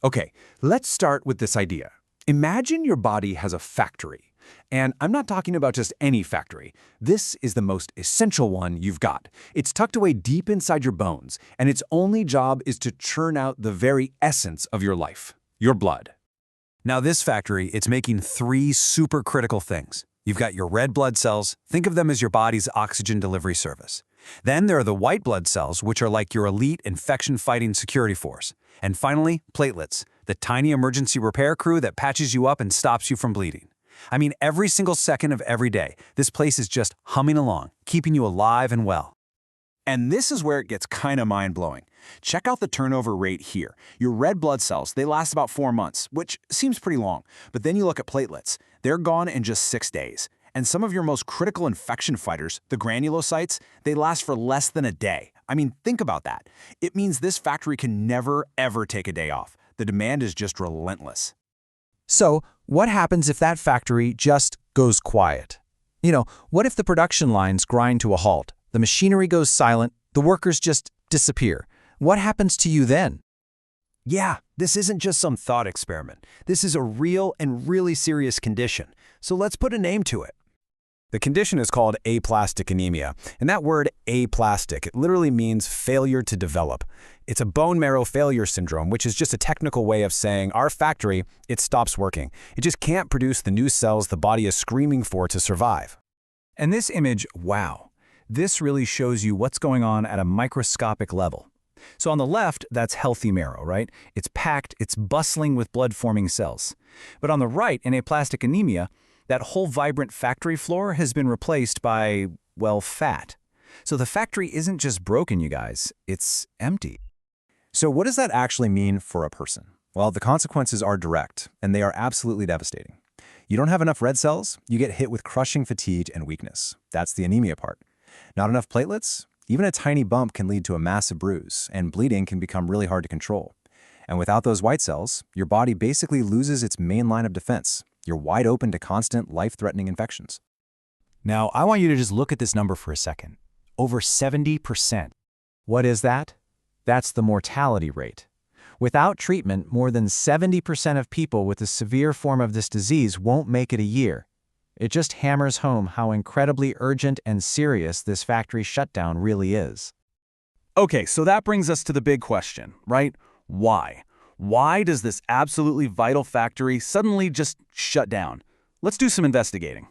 Okay, let's start with this idea. Imagine your body has a factory. And I'm not talking about just any factory. This is the most essential one you've got. It's tucked away deep inside your bones, and its only job is to churn out the very essence of your life, your blood. Now this factory, it's making three supercritical things. You've got your red blood cells. Think of them as your body's oxygen delivery service. Then there are the white blood cells, which are like your elite infection-fighting security force. And finally, platelets, the tiny emergency repair crew that patches you up and stops you from bleeding. I mean, every single second of every day, this place is just humming along, keeping you alive and well. And this is where it gets kind of mind-blowing. Check out the turnover rate here. Your red blood cells, they last about 4 months, which seems pretty long. But then you look at platelets. They're gone in just 6 days. And some of your most critical infection fighters, the granulocytes, they last for less than a day. I mean, think about that. It means this factory can never, ever take a day off. The demand is just relentless. So, what happens if that factory just goes quiet? What if the production lines grind to a halt, the machinery goes silent, the workers just disappear? What happens to you then? Yeah, this isn't just some thought experiment. This is a real and really serious condition. So let's put a name to it. The condition is called aplastic anemia, and that word aplastic, it literally means failure to develop. It's a bone marrow failure syndrome, which is just a technical way of saying our factory, it stops working. It just can't produce the new cells the body is screaming for to survive. And this image, wow, this really shows you what's going on at a microscopic level. So on the left, that's healthy marrow, right? It's packed, it's bustling with blood-forming cells. But on the right, in aplastic anemia, that whole vibrant factory floor has been replaced by, well, fat. So the factory isn't just broken, you guys, it's empty. So what does that actually mean for a person? Well, the consequences are direct, and they are absolutely devastating. You don't have enough red cells, you get hit with crushing fatigue and weakness. That's the anemia part. Not enough platelets? Even a tiny bump can lead to a massive bruise, and bleeding can become really hard to control. And without those white cells, your body basically loses its main line of defense. You're wide open to constant, life-threatening infections. Now, I want you to just look at this number for a second. Over 70%. What is that? That's the mortality rate. Without treatment, more than 70% of people with a severe form of this disease won't make it a year. It just hammers home how incredibly urgent and serious this factory shutdown really is. Okay, so that brings us to the big question, right? Why? Why does this absolutely vital factory suddenly just shut down? Let's do some investigating.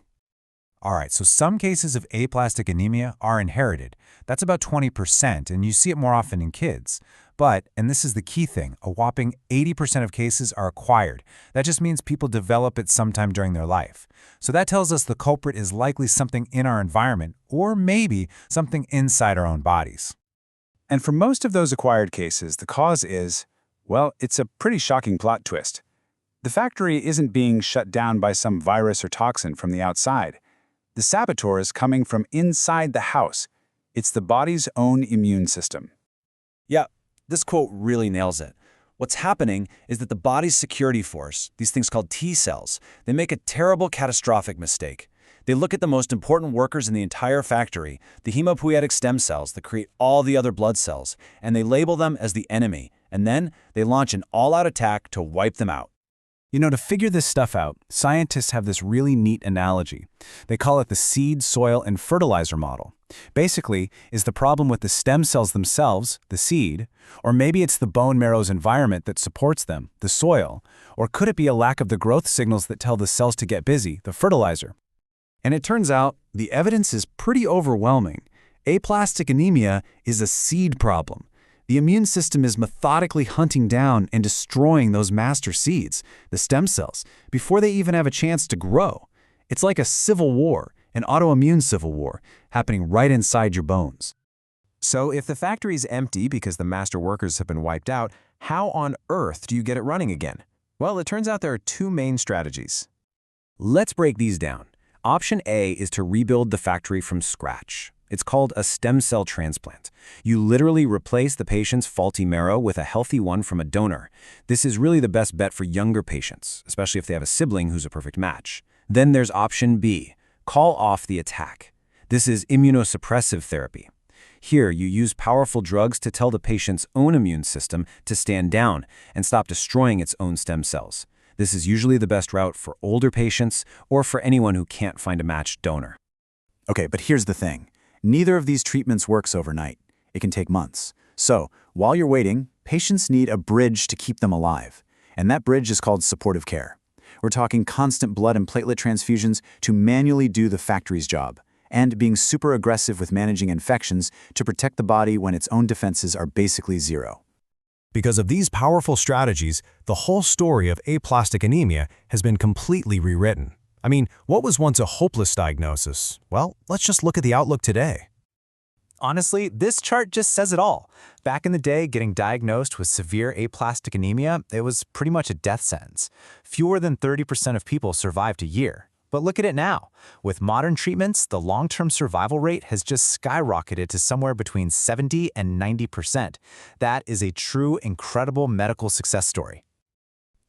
All right, so some cases of aplastic anemia are inherited. That's about 20%, and you see it more often in kids. But, and this is the key thing, a whopping 80% of cases are acquired. That just means people develop it sometime during their life. So that tells us the culprit is likely something in our environment, or maybe something inside our own bodies. And for most of those acquired cases, the cause is, well, it's a pretty shocking plot twist. The factory isn't being shut down by some virus or toxin from the outside. The saboteur is coming from inside the house. It's the body's own immune system. Yeah, this quote really nails it. What's happening is that the body's security force, these things called T cells, they make a terrible catastrophic mistake. They look at the most important workers in the entire factory, the hematopoietic stem cells that create all the other blood cells, and they label them as the enemy, and then they launch an all-out attack to wipe them out. To figure this stuff out, scientists have this really neat analogy. They call it the seed, soil, and fertilizer model. Basically, is the problem with the stem cells themselves, the seed, or maybe it's the bone marrow's environment that supports them, the soil, or could it be a lack of the growth signals that tell the cells to get busy, the fertilizer? And it turns out the evidence is pretty overwhelming. Aplastic anemia is a seed problem. The immune system is methodically hunting down and destroying those master seeds, the stem cells, before they even have a chance to grow. It's like a civil war, an autoimmune civil war, happening right inside your bones. So if the factory's empty because the master workers have been wiped out, how on earth do you get it running again? Well, it turns out there are two main strategies. Let's break these down. Option A is to rebuild the factory from scratch. It's called a stem cell transplant. You literally replace the patient's faulty marrow with a healthy one from a donor. This is really the best bet for younger patients, especially if they have a sibling who's a perfect match. Then there's option B, call off the attack. This is immunosuppressive therapy. Here, you use powerful drugs to tell the patient's own immune system to stand down and stop destroying its own stem cells. This is usually the best route for older patients or for anyone who can't find a matched donor. Okay, but here's the thing. Neither of these treatments works overnight. It can take months. So, while you're waiting, patients need a bridge to keep them alive. And that bridge is called supportive care. We're talking constant blood and platelet transfusions to manually do the factory's job, and being super aggressive with managing infections to protect the body when its own defenses are basically zero. Because of these powerful strategies, the whole story of aplastic anemia has been completely rewritten. I mean, what was once a hopeless diagnosis? Well, let's just look at the outlook today. Honestly, this chart just says it all. Back in the day, getting diagnosed with severe aplastic anemia, it was pretty much a death sentence. Fewer than 30% of people survived a year. But look at it now. With modern treatments, the long-term survival rate has just skyrocketed to somewhere between 70 and 90%. That is a true, incredible medical success story.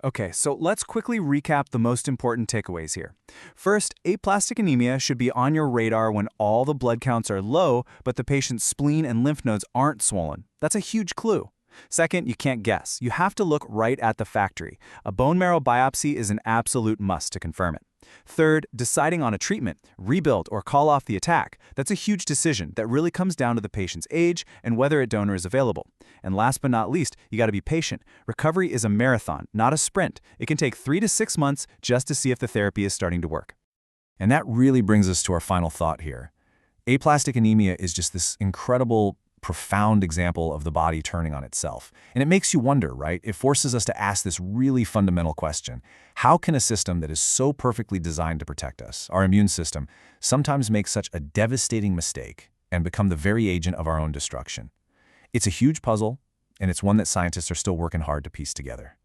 Okay, so let's quickly recap the most important takeaways here. First, aplastic anemia should be on your radar when all the blood counts are low, but the patient's spleen and lymph nodes aren't swollen. That's a huge clue. Second, you can't guess. You have to look right at the factory. A bone marrow biopsy is an absolute must to confirm it. Third, deciding on a treatment, rebuild or call off the attack, that's a huge decision that really comes down to the patient's age and whether a donor is available. And last but not least, you got to be patient. Recovery is a marathon, not a sprint. It can take 3 to 6 months just to see if the therapy is starting to work. And that really brings us to our final thought here. Aplastic anemia is just this incredible, profound example of the body turning on itself. And it makes you wonder, right? It forces us to ask this really fundamental question. How can a system that is so perfectly designed to protect us, our immune system, sometimes make such a devastating mistake and become the very agent of our own destruction? It's a huge puzzle, and it's one that scientists are still working hard to piece together.